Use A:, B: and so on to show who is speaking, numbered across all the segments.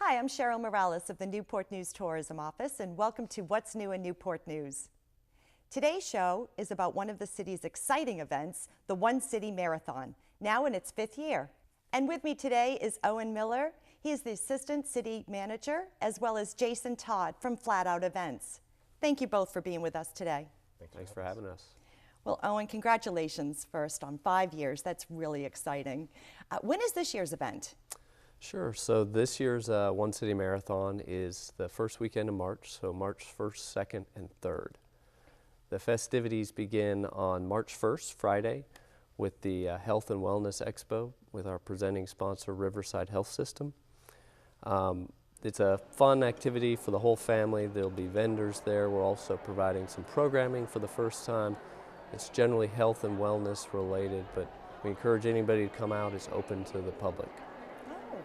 A: Hi, I'm Cheryl Morales of the Newport News Tourism Office, and welcome to What's New in Newport News. Today's show is about one of the city's exciting events, the One City Marathon, now in its 5th year. And with me today is Eoghan Miller. He is the Assistant City Manager, as well as Jason Todd from Flat Out Events. Thank you both for being with us today.
B: Thanks for having us.
A: Well, Eoghan, congratulations first on 5 years. That's really exciting. When is this year's event?
B: Sure. So this year's One City Marathon is the first weekend of March, so March 1st, 2nd, and 3rd. The festivities begin on March 1st, Friday, with the Health and Wellness Expo with our presenting sponsor, Riverside Health System. It's a fun activity for the whole family. There'll be vendors there. We're also providing some programming for the first time. It's generally health and wellness related, but we encourage anybody to come out. It's open to the public.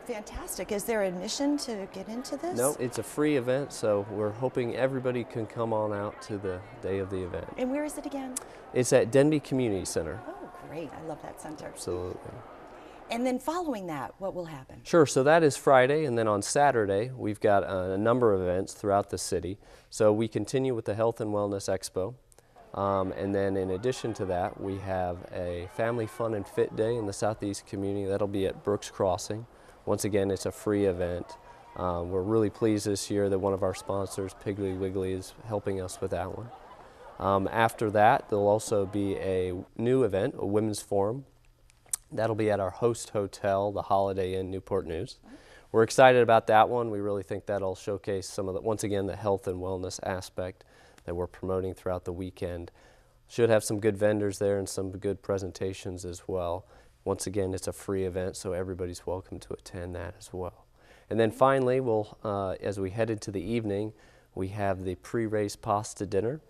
A: Fantastic. Is there admission to get into this?
B: No, it's a free event, so we're hoping everybody can come on out to the day of the event.
A: And where is it again?
B: It's at Denby Community Center.
A: Oh, great. I love that center.
B: Absolutely.
A: And then following that, what will happen?
B: Sure, so that is Friday, and then on Saturday, we've got a number of events throughout the city. So we continue with the Health and Wellness Expo. And then in addition to that, we have a Family Fun and Fit Day in the Southeast community. That'll be at Brooks Crossing. Once again, it's a free event. We're really pleased this year that one of our sponsors, Piggly Wiggly, is helping us with that one. After that, there'll also be a new event, a women's forum. That'll be at our host hotel, the Holiday Inn Newport News. We're excited about that one. We really think that'll showcase some of the, once again, the health and wellness aspect that we're promoting throughout the weekend. Should have some good vendors there and some good presentations as well. Once again, it's a free event, so everybody's welcome to attend that as well. And then finally, we'll, as we head into the evening, we have the pre-race pasta dinner.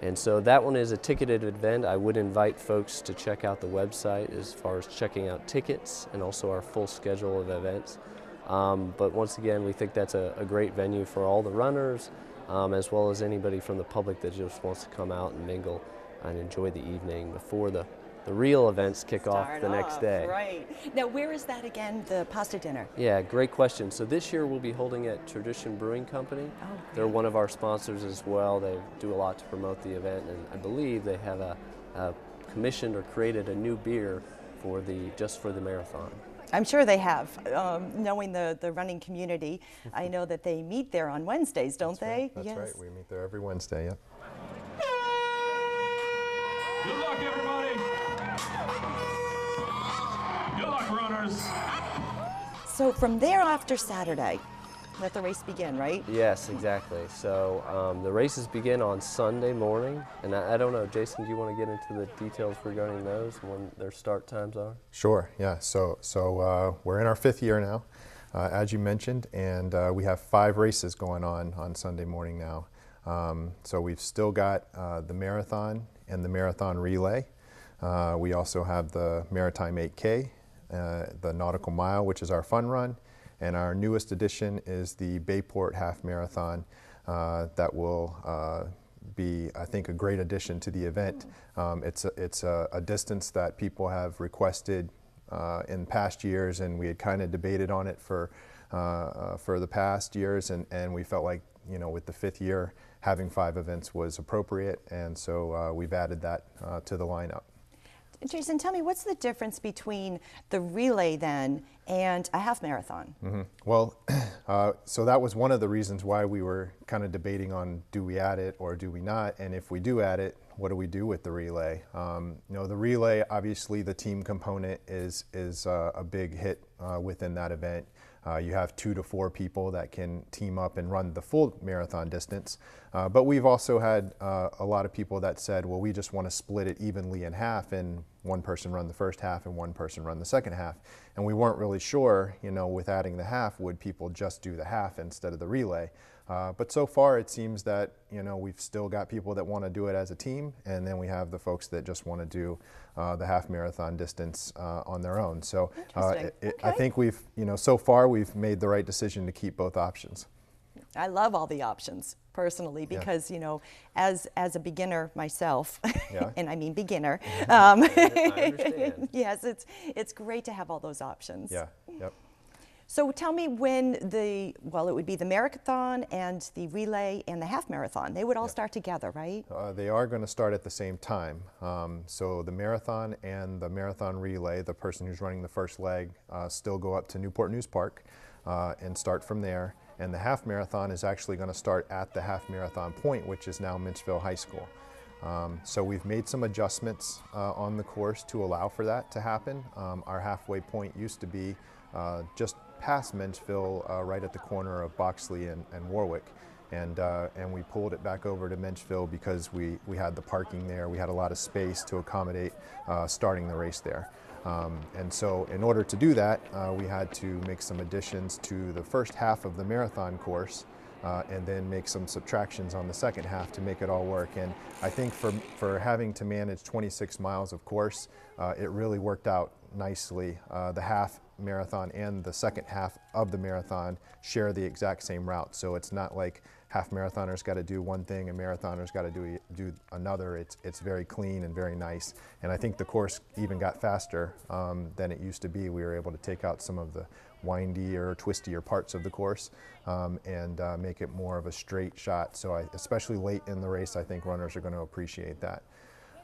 B: And so that one is a ticketed event. I would invite folks to check out the website as far as checking out tickets and also our full schedule of events. But once again, we think that's a great venue for all the runners, as well as anybody from the public that just wants to come out and mingle and enjoy the evening before the real events kick off the next day.
A: Right. Now, where is that again, the pasta dinner?
B: Yeah, great question. So this year we'll be holding it at Tradition Brewing Company.
A: Oh,
B: they're one of our sponsors as well. They do a lot to promote the event, and I believe they have a commissioned or created a new beer for just for the marathon.
A: I'm sure they have. Knowing the running community, I know that they meet there on Wednesdays, don't they?
C: Right. That's right. We meet there every Wednesday, yep.
D: Good luck, everybody. Good luck, runners.
A: So from there after Saturday, let the race begin, right?
B: Yes, exactly. So the races begin on Sunday morning, and I don't know, Jason, do you want to get into the details regarding those and when their start times are?
C: Sure, yeah. So we're in our 5th year now, as you mentioned, and we have 5 races going on Sunday morning now. So we've still got the marathon and the marathon relay. We also have the Maritime 8K, the Nautical Mile, which is our fun run, and our newest addition is the Bayport Half Marathon that will be, I think, a great addition to the event. It's a distance that people have requested in past years, and we had kind of debated on it for the past years, and we felt like, you know, with the 5th year, having 5 events was appropriate, and so we've added that to the lineup.
A: Jason, tell me, what's the difference between the relay then and a half marathon?
C: Mm-hmm. Well, so that was one of the reasons why we were kind of debating on, do we add it or do we not? And if we do add it, what do we do with the relay? You know, the relay, obviously the team component is a big hit within that event. You have 2 to 4 people that can team up and run the full marathon distance. But we've also had a lot of people that said, well, we just want to split it evenly in half, and one person run the first half and one person run the second half. And we weren't really sure, you know, with adding the half, would people just do the half instead of the relay? But so far it seems that, you know, we've still got people that want to do it as a team, and then we have the folks that just want to do the half marathon distance on their own. So
A: Okay.
C: I think we've, you know, so far we've made the right decision to keep both options.
A: I love all the options personally because, you know, as a beginner myself,
C: Yeah.
A: and I mean beginner,
B: I understand.
A: yes, it's great to have all those options.
C: Yeah, yep.
A: So tell me when it would be the marathon and the relay and the half marathon. They would all start together, right?
C: They are going to start at the same time. So the marathon and the marathon relay, the person who's running the first leg, still go up to Newport News Park and start from there. And the half marathon is actually going to start at the half marathon point, which is now Minchville High School. So we've made some adjustments on the course to allow for that to happen. Our halfway point used to be just past Minchville, right at the corner of Boxley and Warwick. And we pulled it back over to Minchville because we had the parking there. We had a lot of space to accommodate starting the race there. And so in order to do that, we had to make some additions to the first half of the marathon course and then make some subtractions on the second half to make it all work. And I think for having to manage 26 miles of course, it really worked out nicely. The half marathon and the second half of the marathon share the exact same route. So it's not like half marathoners got to do one thing and marathoners got to do another. It's very clean and very nice. And I think the course even got faster than it used to be. We were able to take out some of the windier, twistier parts of the course and make it more of a straight shot. So especially late in the race, I think runners are going to appreciate that.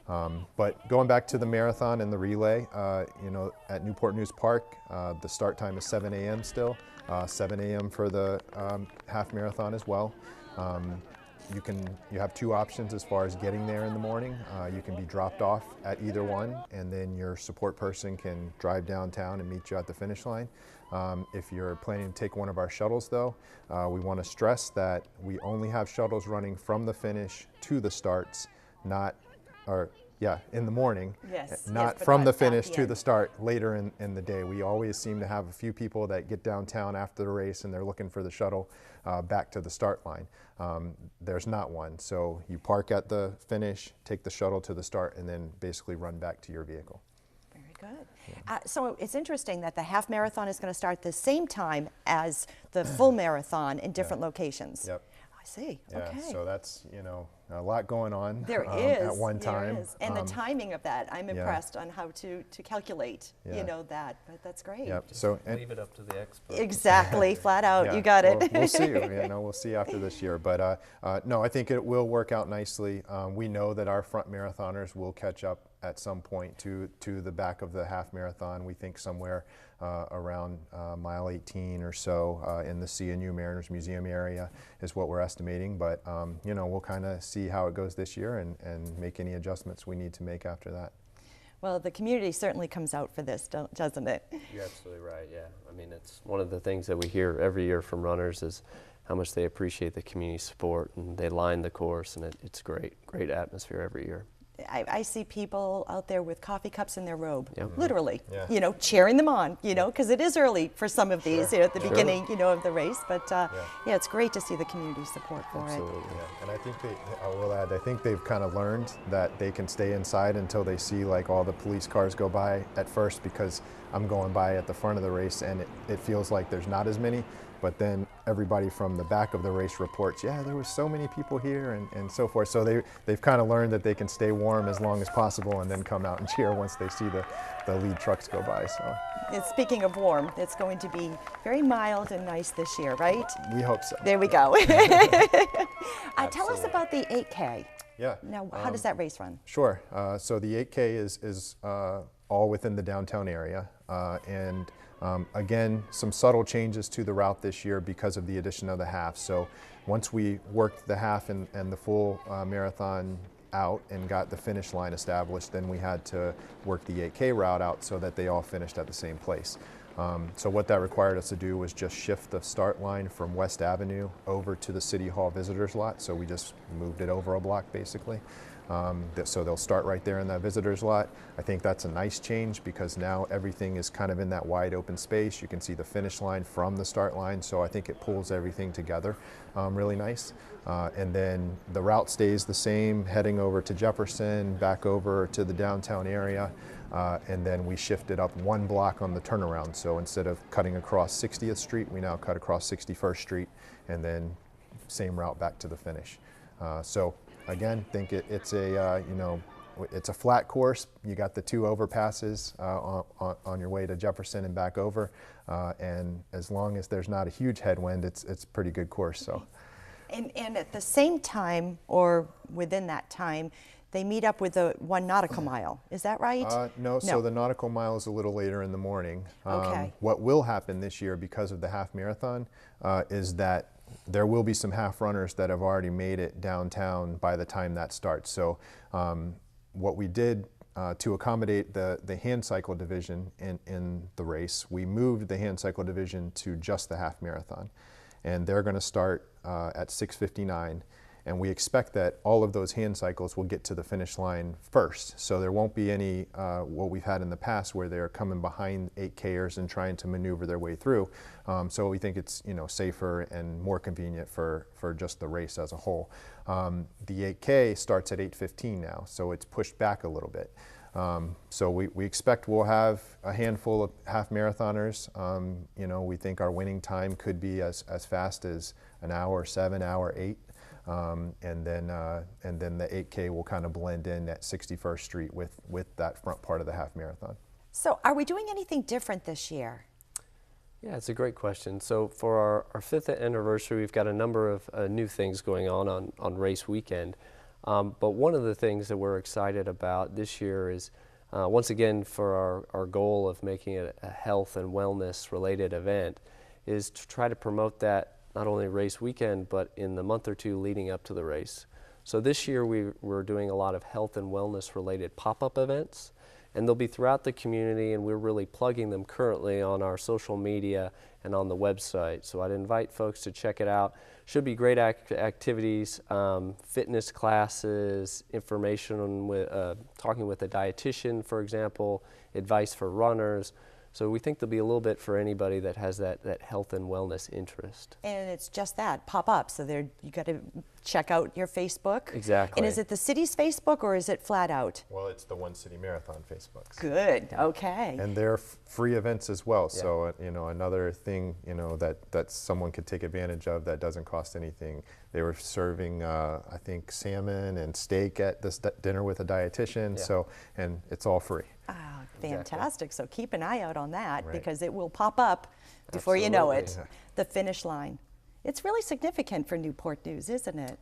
C: But going back to the marathon and the relay, at Newport News Park, the start time is 7 a.m. still, 7 a.m. for the half marathon as well. You have two options as far as getting there in the morning. You can be dropped off at either one, and then your support person can drive downtown and meet you at the finish line. If you're planning to take one of our shuttles though, we want to stress that we only have shuttles running from the finish to the starts, in the morning, not from the finish to the start later in the day. We always seem to have a few people that get downtown after the race and they're looking for the shuttle back to the start line. There's not one, so you park at the finish, take the shuttle to the start, and then basically run back to your vehicle.
A: Very good. So it's interesting that the half marathon is going to start the same time as the full marathon in different locations.
C: Yep.
A: I see.
C: Yeah,
A: okay.
C: so that's, a lot going on
A: at
C: one time.
A: There is. And the timing of that, I'm impressed on how to calculate, that, but that's great.
C: Yep. So
B: Leave it up to the experts.
A: Exactly, flat out, you got it.
C: We'll see. We'll see after this year. But no, I think it will work out nicely. We know that our front marathoners will catch up at some point to the back of the half marathon. We think somewhere around mile 18 or so in the CNU Mariners Museum area is what we're estimating. But we'll kind of see how it goes this year and make any adjustments we need to make after that.
A: Well, the community certainly comes out for this, doesn't it?
B: You're absolutely right, yeah. I mean, it's one of the things that we hear every year from runners is how much they appreciate the community support, and they line the course, and it's great atmosphere every year.
A: I see people out there with coffee cups in their robe,
B: Yep.
A: literally,
C: Yeah.
A: Cheering them on, because it is early for some of these, at the beginning, of the race. But it's great to see the community support for
B: Absolutely.
A: it.
C: Yeah, and I think I will add, I think they've kind of learned that they can stay inside until they see like all the police cars go by at first, because I'm going by at the front of the race and it feels like there's not as many. But then everybody from the back of the race reports, there was so many people here and so forth. So they've kind of learned that they can stay warm as long as possible and then come out and cheer once they see the lead trucks go by. So.
A: And speaking of warm, it's going to be very mild and nice this year, right?
C: We hope so.
A: There we go. Tell us about the 8K.
C: Yeah.
A: Now, how does that race run?
C: Sure. So the 8K is all within the downtown area. Again, some subtle changes to the route this year because of the addition of the half. So once we worked the half and the full marathon out and got the finish line established, then we had to work the 8K route out so that they all finished at the same place. So what that required us to do was just shift the start line from West Avenue over to the City Hall visitors lot. So we just moved it over a block basically. So they'll start right there in that visitors lot. I think that's a nice change because now everything is kind of in that wide open space. You can see the finish line from the start line, so I think it pulls everything together really nice. And then the route stays the same, heading over to Jefferson, back over to the downtown area, and then we shifted up one block on the turnaround. So instead of cutting across 60th Street, we now cut across 61st Street, and then same route back to the finish. So again, think it's a it's a flat course. You got the 2 overpasses on your way to Jefferson and back over, and as long as there's not a huge headwind, it's a pretty good course. So.
A: And at the same time, or within that time, they meet up with the 1 nautical mile. Is that right?
C: No, so the nautical mile is a little later in the morning.
A: Okay.
C: What will happen this year because of the half marathon is that there will be some half runners that have already made it downtown by the time that starts. So what we did to accommodate the hand cycle division in the race, we moved the hand cycle division to just the half marathon. And they're going to start at 6:59, and we expect that all of those hand cycles will get to the finish line first. So there won't be any what we've had in the past where they're coming behind 8Kers and trying to maneuver their way through. So we think it's safer and more convenient for just the race as a whole. The 8K starts at 8:15 now, so it's pushed back a little bit. So we expect we'll have a handful of half marathoners. We think our winning time could be as fast as an hour 7, hour 8, and then the 8K will kind of blend in at 61st Street with that front part of the half marathon.
A: So are we doing anything different this year?
B: Yeah, it's a great question. So for our 5th anniversary, we've got a number of new things going on race weekend. But one of the things that we're excited about this year is, once again, for our goal of making it a health and wellness related event, is to try to promote that not only race weekend, but in the month or 2 leading up to the race. So this year we're doing a lot of health and wellness related pop-up events, and they'll be throughout the community, and we're really plugging them currently on our social media and on the website. So I'd invite folks to check it out. Should be great activities, fitness classes, information with talking with a dietitian, for example, advice for runners. So we think there'll be a little bit for anybody that has that health and wellness interest.
A: And it's just that, pop up. So you got to check out your Facebook.
B: Exactly.
A: And is it the city's Facebook or is it flat out?
C: Well, it's the One City Marathon Facebook.
A: Good, okay.
C: And they're free events as well.
B: Yeah.
C: So another thing that someone could take advantage of that doesn't cost anything. They were serving I think salmon and steak at this dinner with a dietitian.
B: Yeah.
C: So and it's all free.
A: Ah, fantastic.
B: Exactly.
A: So keep an eye out on that,
C: Right.
A: because it will pop up before you know it.
B: Absolutely.
A: The finish line. It's really significant for Newport News, isn't it?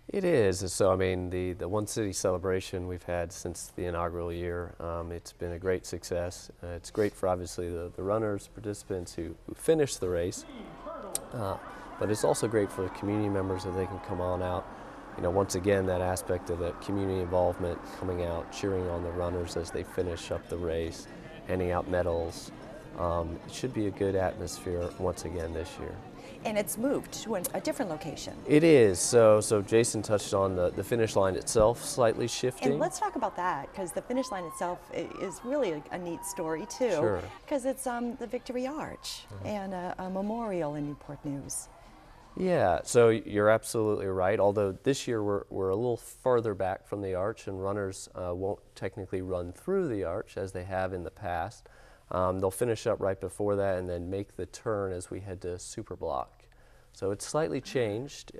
B: It is. So I mean, the One City celebration we've had since the inaugural year, it's been a great success. It's great for obviously the runners, participants who finish the race, but it's also great for the community members that they can come on out. Once again, that aspect of the community involvement, coming out, cheering on the runners as they finish up the race, handing out medals. It should be a good atmosphere once again this year.
A: And it's moved to a different location.
B: It is. So Jason touched on the finish line itself slightly shifting.
A: And let's talk about that, because the finish line itself is really a neat story too.
B: Sure.
A: Because it's the Victory Arch and a memorial in Newport News.
B: Yeah, so you're absolutely right. Although this year we're a little further back from the arch, and runners won't technically run through the arch as they have in the past. They'll finish up right before that and then make the turn as we head to Superblock. So it's slightly changed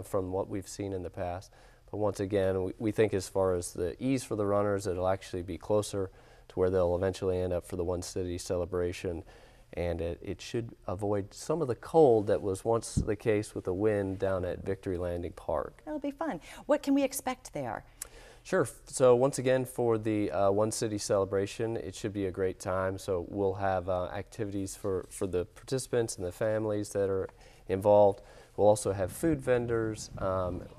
B: from what we've seen in the past. But once again, we think as far as the ease for the runners, it'll actually be closer to where they'll eventually end up for the One City celebration. And it should avoid some of the cold that was once the case with the wind down at Victory Landing Park.
A: That'll be fun. What can we expect there?
B: Sure. So once again, for the One City celebration, it should be a great time. So we'll have activities for the participants and the families that are involved. We'll also have food vendors,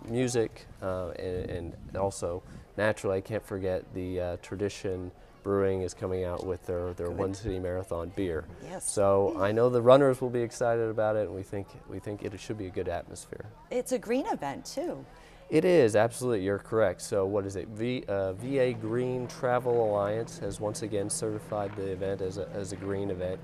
B: music, and also, naturally, I can't forget the Tradition Brewing is coming out with their One City Marathon beer.
A: Yes.
B: So I know the runners will be excited about it, and we think it should be a good atmosphere.
A: It's a green event too.
B: It is, absolutely, you're correct. So what is it? VA Green Travel Alliance has once again certified the event as a green event,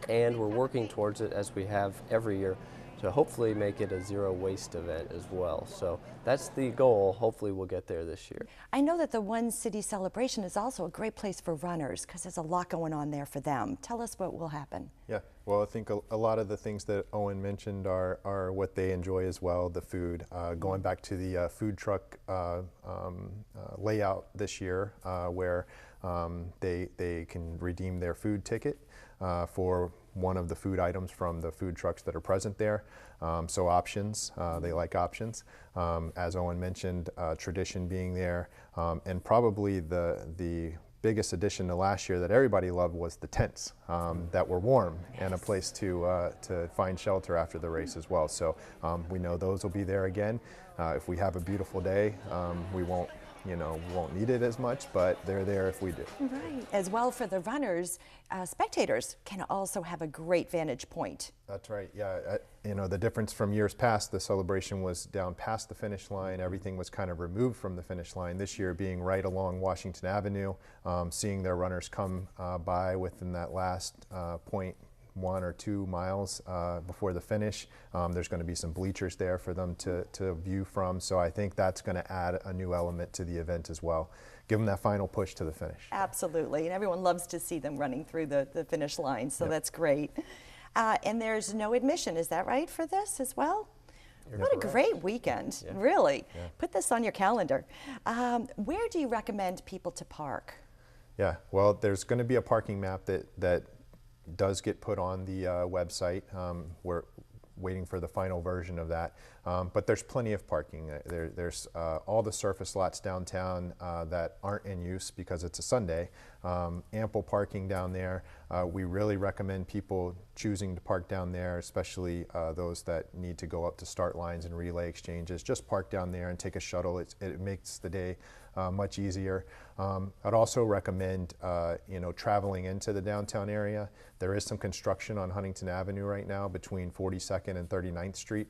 B: and we're working towards it, as we have every year, to hopefully make it a zero waste event as well. So that's the goal. Hopefully we'll get there this year.
A: I know that the One City celebration is also a great place for runners because there's a lot going on there for them. Tell us what will happen.
C: Yeah, well, I think a lot of the things that Owen mentioned are what they enjoy as well, the food. Going back to the food truck layout this year where they can redeem their food ticket for one of the food items from the food trucks that are present there. So options, they like options. As Owen mentioned, tradition being there, and probably the biggest addition to last year that everybody loved was the tents that were warm and a place to find shelter after the race as well. So we know those will be there again. If we have a beautiful day, we won't need it as much, but they're there if we do.
A: Right. As well for the runners, spectators can also have a great vantage point.
C: That's right. Yeah. The difference from years past, the celebration was down past the finish line. Everything was kind of removed from the finish line. This year, being right along Washington Avenue, seeing their runners come by within that last 0.1 or 2 miles before the finish. There's going to be some bleachers there for them to view from. So I think that's going to add a new element to the event as well. Give them that final push to the finish.
A: Absolutely, and everyone loves to see them running through the finish line, so that's great. And there's no admission, is that right, for this as well? What a great weekend, really. Yeah. Put this on your calendar. Where do you recommend people to park?
C: Yeah, well, there's going to be a parking map that does get put on the website. We're waiting for the final version of that. But there's plenty of parking. There's all the surface lots downtown that aren't in use because it's a Sunday. Ample parking down there. We really recommend people choosing to park down there, especially those that need to go up to start lines and relay exchanges. Just park down there and take a shuttle. It makes the day much easier. I'd also recommend traveling into the downtown area. There is some construction on Huntington Avenue right now between 42nd and 39th Street,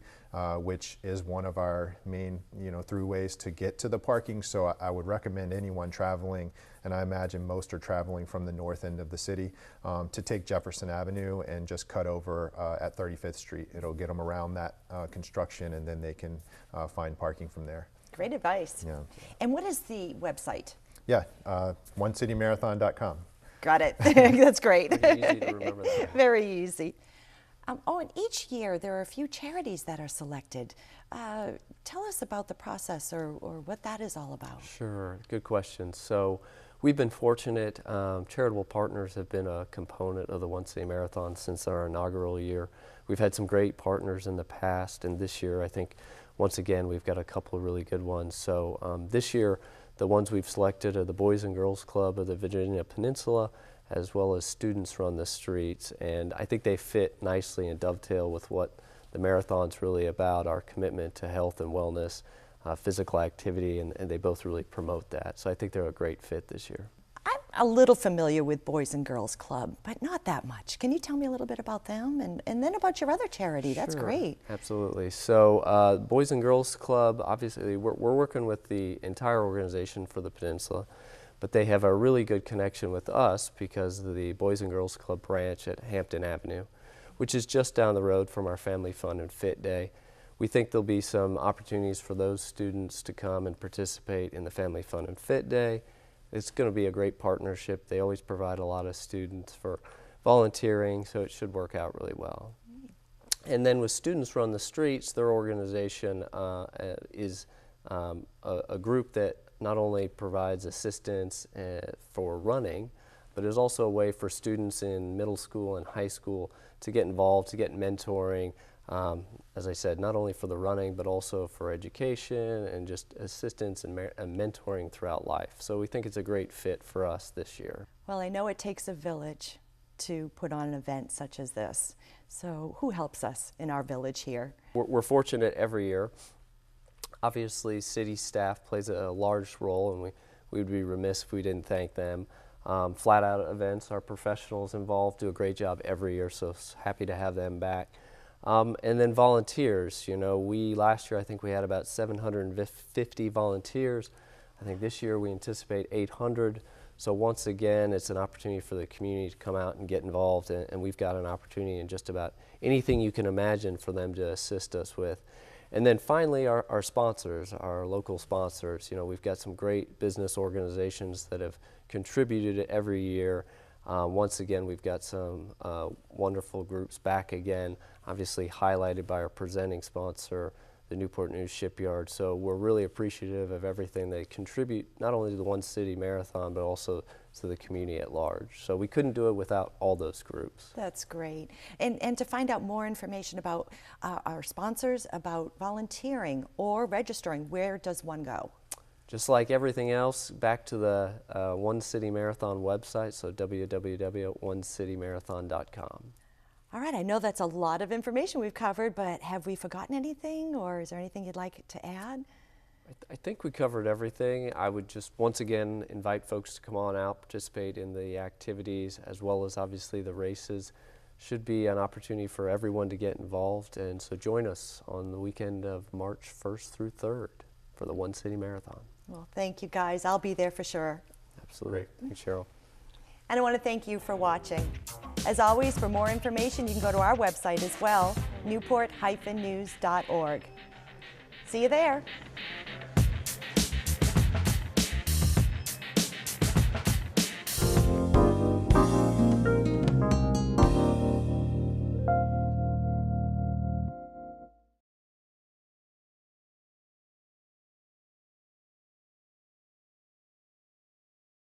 C: which is one of our main throughways to get to the parking. So I would recommend anyone traveling, and I imagine most are traveling from the north end of the city, to take Jefferson Avenue and just cut over at 35th Street. It'll get them around that construction, and then they can find parking from there.
A: Great advice.
C: Yeah.
A: And what is the website?
C: Yeah, onecitymarathon.com.
A: Got it. That's great.
B: Pretty easy to remember that.
A: Very easy. And each year there are a few charities that are selected. Tell us about the process or what that is all about.
B: Sure, good question. So we've been fortunate. Charitable partners have been a component of the One City Marathon since our inaugural year. We've had some great partners in the past, and this year I think once again we've got a couple of really good ones. So this year the ones we've selected are the Boys and Girls Club of the Virginia Peninsula, as well as Students Run the Streets, and I think they fit nicely and dovetail with what the marathon's really about, our commitment to health and wellness, physical activity, and they both really promote that. So I think they're a great fit this year.
A: I'm a little familiar with Boys and Girls Club, but not that much. Can you tell me a little bit about them and then about your other charity? That's
B: Sure,
A: great.
B: Absolutely. So Boys and Girls Club, obviously we're working with the entire organization for the peninsula, but they have a really good connection with us because of the Boys and Girls Club branch at Hampton Avenue, which is just down the road from our Family Fun and Fit Day. We think there'll be some opportunities for those students to come and participate in the Family Fun and Fit Day. It's going to be a great partnership. They always provide a lot of students for volunteering, so it should work out really well. And then with Students Run the Streets, their organization is a group that not only provides assistance for running, but is also a way for students in middle school and high school to get involved, to get mentoring, as I said, not only for the running, but also for education and just assistance and mentoring throughout life. So we think it's a great fit for us this year.
A: Well, I know it takes a village to put on an event such as this. So who helps us in our village here?
B: We're fortunate every year. Obviously, city staff plays a large role, and we would be remiss if we didn't thank them. Flat Out Events, our professionals involved, do a great job every year, so happy to have them back. And then volunteers, last year I think we had about 750 volunteers. I think this year we anticipate 800. So once again, it's an opportunity for the community to come out and get involved, and we've got an opportunity in just about anything you can imagine for them to assist us with. And then finally, our sponsors, our local sponsors. You know, we've got some great business organizations that have contributed every year. Once again, we've got some wonderful groups back again, obviously highlighted by our presenting sponsor, the Newport News Shipyard. So we're really appreciative of everything they contribute, not only to the One City Marathon, but also to the community at large. So we couldn't do it without all those groups.
A: That's great. And to find out more information about our sponsors, about volunteering or registering, where does one go?
B: Just like everything else, back to the One City Marathon website, so www.onecitymarathon.com.
A: All right, I know that's a lot of information we've covered, but have we forgotten anything, or is there anything you'd like to add?
B: I think we covered everything. I would just once again invite folks to come on out, participate in the activities, as well as obviously the races. Should be an opportunity for everyone to get involved, and so join us on the weekend of March 1st through 3rd for the One City Marathon.
A: Well, thank you guys. I'll be there for sure.
B: Absolutely. Thanks, Cheryl.
A: And I want to thank you for watching. As always, for more information, you can go to our website as well, newport-news.org. See you there.